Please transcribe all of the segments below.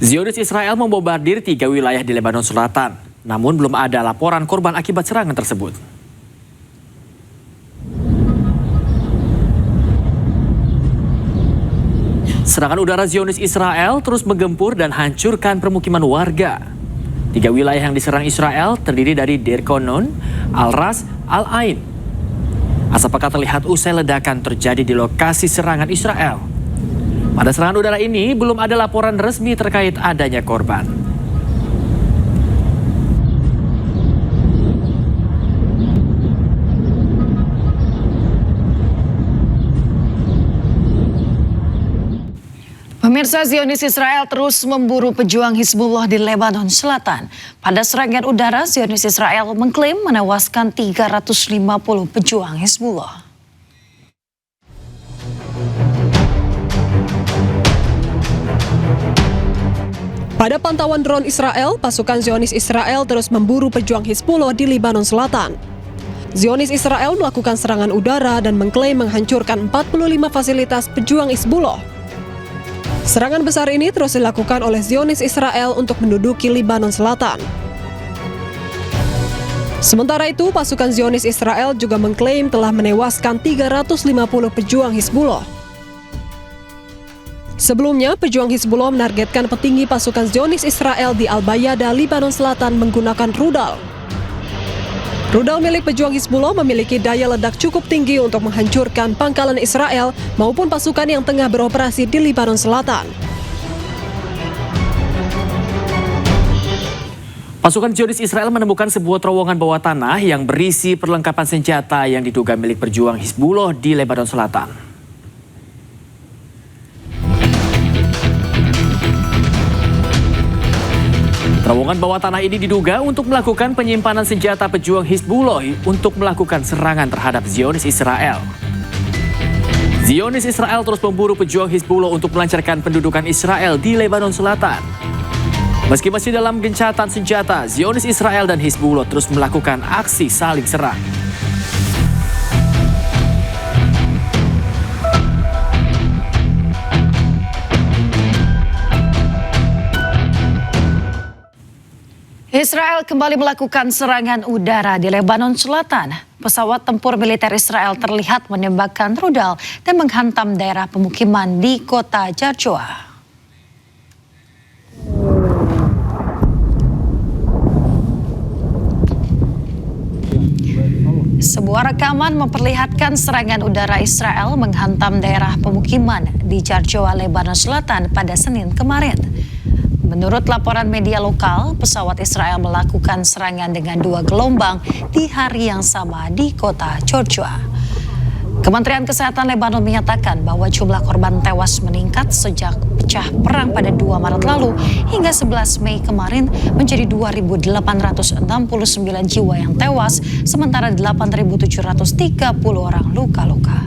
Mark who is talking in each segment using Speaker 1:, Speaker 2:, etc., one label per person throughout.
Speaker 1: Zionis Israel membombardir 3 wilayah di Lebanon Selatan, namun belum ada laporan korban akibat serangan tersebut. Serangan udara Zionis Israel terus menggempur dan hancurkan permukiman warga. 3 wilayah yang diserang Israel terdiri dari Deir Konon, Al-Ras, Al-Ain. Asap pekat terlihat usai ledakan terjadi di lokasi serangan Israel. Pada serangan udara ini, belum ada laporan resmi terkait adanya korban.
Speaker 2: Pemirsa, Zionis Israel terus memburu pejuang Hizbullah di Lebanon Selatan. Pada serangan udara, Zionis Israel mengklaim menewaskan 350 pejuang Hizbullah.
Speaker 3: Pada pantauan drone Israel, pasukan Zionis Israel terus memburu pejuang Hizbullah di Lebanon Selatan. Zionis Israel melakukan serangan udara dan mengklaim menghancurkan 45 fasilitas pejuang Hizbullah. Serangan besar ini terus dilakukan oleh Zionis Israel untuk menduduki Lebanon Selatan. Sementara itu, pasukan Zionis Israel juga mengklaim telah menewaskan 350 pejuang Hizbullah. Sebelumnya, pejuang Hizbullah menargetkan petinggi pasukan Zionis Israel di Al-Bayada, Lebanon Selatan menggunakan rudal. Rudal milik pejuang Hizbullah memiliki daya ledak cukup tinggi untuk menghancurkan pangkalan Israel maupun pasukan yang tengah beroperasi di Lebanon Selatan.
Speaker 1: Pasukan Zionis Israel menemukan sebuah terowongan bawah tanah yang berisi perlengkapan senjata yang diduga milik pejuang Hizbullah di Lebanon Selatan. Terowongan bawah tanah ini diduga untuk melakukan penyimpanan senjata pejuang Hizbullah untuk melakukan serangan terhadap Zionis Israel. Zionis Israel terus memburu pejuang Hizbullah untuk melancarkan pendudukan Israel di Lebanon Selatan. Meski masih dalam gencatan senjata, Zionis Israel dan Hizbullah terus melakukan aksi saling serang.
Speaker 2: Israel kembali melakukan serangan udara di Lebanon Selatan. Pesawat tempur militer Israel terlihat menembakkan rudal dan menghantam daerah pemukiman di kota Jarjoa. Sebuah rekaman memperlihatkan serangan udara Israel menghantam daerah pemukiman di Jarjoa, Lebanon Selatan pada Senin kemarin. Menurut laporan media lokal, pesawat Israel melakukan serangan dengan 2 gelombang di hari yang sama di kota Jarjoa. Kementerian Kesehatan Lebanon menyatakan bahwa jumlah korban tewas meningkat sejak pecah perang pada 2 Maret lalu hingga 11 Mei kemarin menjadi 2.869 jiwa yang tewas, sementara 8.730 orang luka-luka.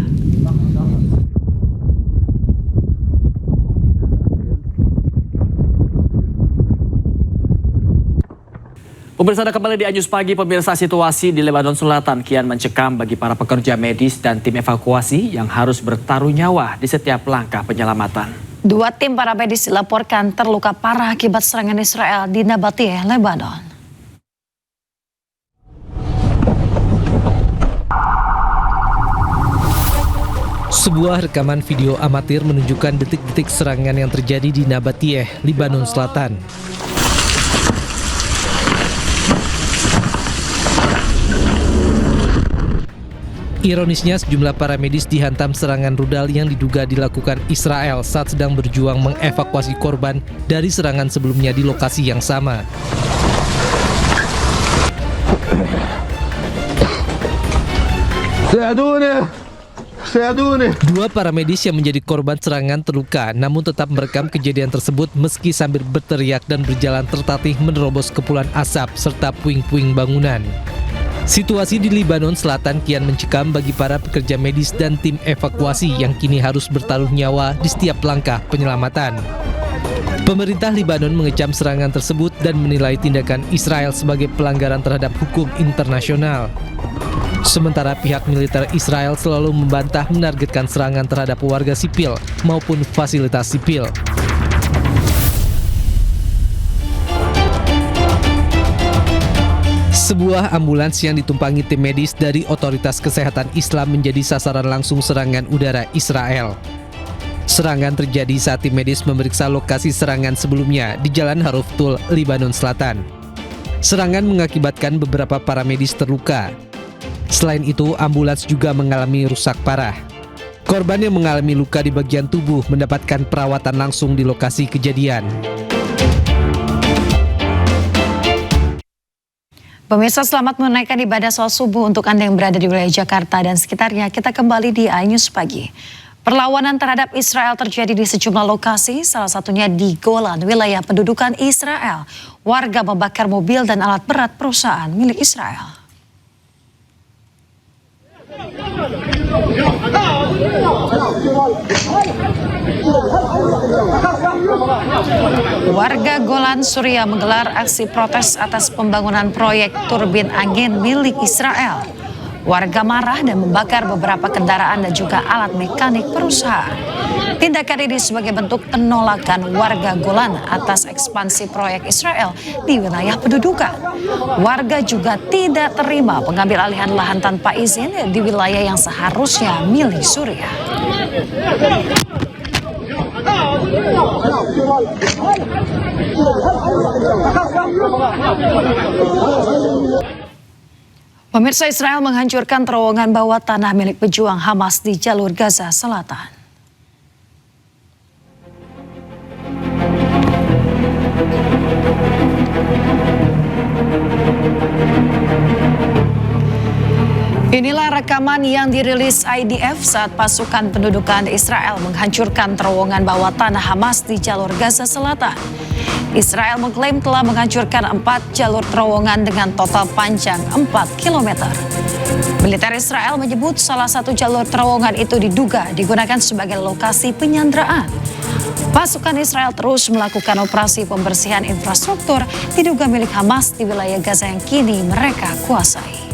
Speaker 1: Pemirsa, Anda kembali di Anyus Pagi. Pemirsa, situasi di Lebanon Selatan kian mencekam bagi para pekerja medis dan tim evakuasi yang harus bertaruh nyawa di setiap langkah penyelamatan.
Speaker 2: 2 tim para medis dilaporkan terluka parah akibat serangan Israel di Nabatiyeh, Lebanon.
Speaker 4: Sebuah rekaman video amatir menunjukkan detik-detik serangan yang terjadi di Nabatiyeh, Lebanon Selatan. Ironisnya, sejumlah para medis dihantam serangan rudal yang diduga dilakukan Israel saat sedang berjuang mengevakuasi korban dari serangan sebelumnya di lokasi yang sama. Dua para medis yang menjadi korban serangan terluka, namun tetap merekam kejadian tersebut meski sambil berteriak dan berjalan tertatih menerobos kepulan asap serta puing-puing bangunan. Situasi di Lebanon Selatan kian mencekam bagi para pekerja medis dan tim evakuasi yang kini harus bertaruh nyawa di setiap langkah penyelamatan. Pemerintah Lebanon mengecam serangan tersebut dan menilai tindakan Israel sebagai pelanggaran terhadap hukum internasional. Sementara pihak militer Israel selalu membantah menargetkan serangan terhadap warga sipil maupun fasilitas sipil. Sebuah ambulans yang ditumpangi tim medis dari Otoritas Kesehatan Islam menjadi sasaran langsung serangan udara Israel. Serangan terjadi saat tim medis memeriksa lokasi serangan sebelumnya di Jalan Haruftul, Lebanon Selatan. Serangan mengakibatkan beberapa para medis terluka. Selain itu, ambulans juga mengalami rusak parah. Korban yang mengalami luka di bagian tubuh mendapatkan perawatan langsung di lokasi kejadian.
Speaker 2: Pemirsa, selamat menunaikan ibadah sholat subuh untuk Anda yang berada di wilayah Jakarta dan sekitarnya. Kita kembali di iNews Pagi. Perlawanan terhadap Israel terjadi di sejumlah lokasi, salah satunya di Golan, wilayah pendudukan Israel. Warga membakar mobil dan alat berat perusahaan milik Israel. Warga Golan, Suriah menggelar aksi protes atas pembangunan proyek turbin angin milik Israel. Warga marah dan membakar beberapa kendaraan dan juga alat mekanik perusahaan. Tindakan ini sebagai bentuk penolakan warga Golan atas ekspansi proyek Israel di wilayah pendudukan. Warga juga tidak terima pengambil alihan lahan tanpa izin di wilayah yang seharusnya milik Suriah. Pemirsa, Israel menghancurkan terowongan bawah tanah milik pejuang Hamas di jalur Gaza Selatan. Inilah rekaman yang dirilis IDF saat pasukan pendudukan Israel menghancurkan terowongan bawah tanah Hamas di jalur Gaza Selatan. Israel mengklaim telah menghancurkan 4 jalur terowongan dengan total panjang 4 km. Militer Israel menyebut salah satu jalur terowongan itu diduga digunakan sebagai lokasi penyanderaan. Pasukan Israel terus melakukan operasi pembersihan infrastruktur diduga milik Hamas di wilayah Gaza yang kini mereka kuasai.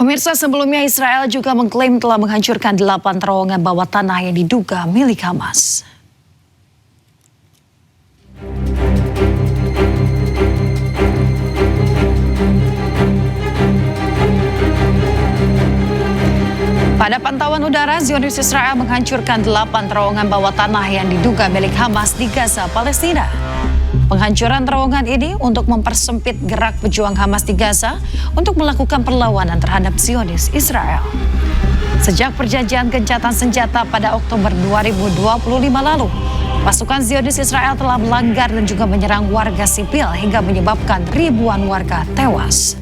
Speaker 2: Pemirsa, sebelumnya Israel juga mengklaim telah menghancurkan 8 terowongan bawah tanah yang diduga milik Hamas. Pada pantauan udara, Zionis Israel menghancurkan 8 terowongan bawah tanah yang diduga milik Hamas di Gaza, Palestina. Penghancuran terowongan ini untuk mempersempit gerak pejuang Hamas di Gaza untuk melakukan perlawanan terhadap Zionis Israel. Sejak perjanjian gencatan senjata pada Oktober 2025 lalu, pasukan Zionis Israel telah melanggar dan juga menyerang warga sipil hingga menyebabkan ribuan warga tewas.